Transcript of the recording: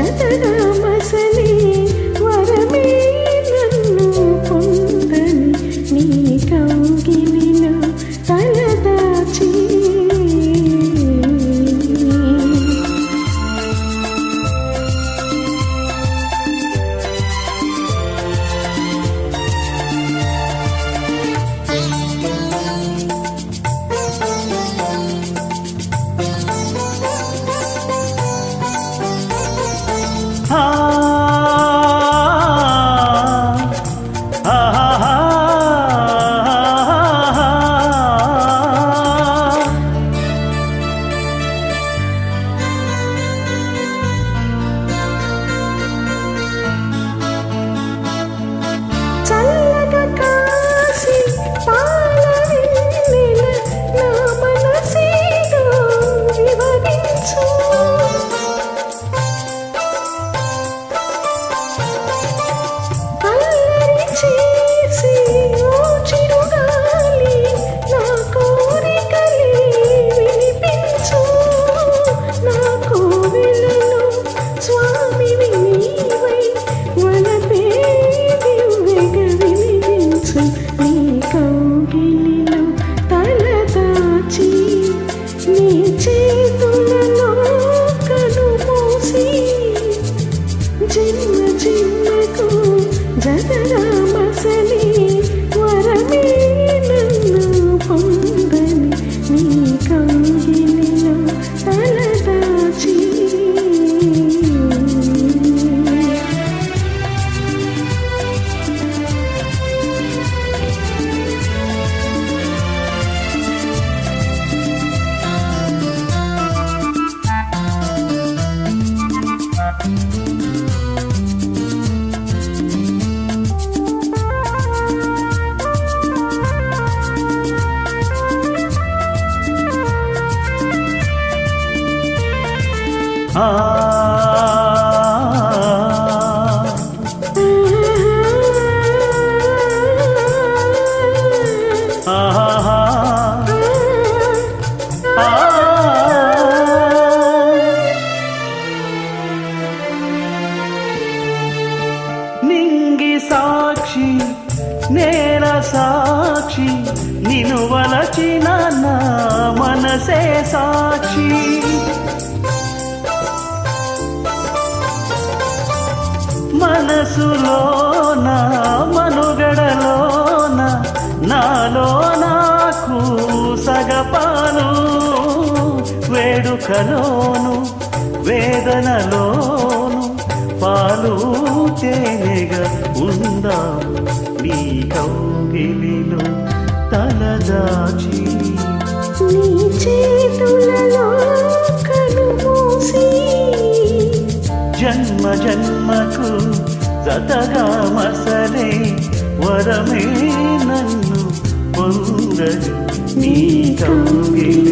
జతగా మసలి వరమే నన్ను పొందని నీ కౌగిలిలో తలదాచి జన్మ జన్మకు జతగా మసలి వరమే నన్ను పొందని నీ కౌగిలిలో తలదాచి నింగి సాక్షి నేల సాక్షి నిన్ను వలచిన నా మనసే సాక్షి మనసులోన మనుగడలోన నాలో నాకు సగపాలు వేడుకలోను వేదనలోను పాలు తేనెగా ఉందా నీ కౌగిలిలో తలదాచి నీ చేతులలో కనుమూసి జన్మ జన్మకు జతగా మసలే వరమే నన్ను పొందని నీ కౌగిలిలో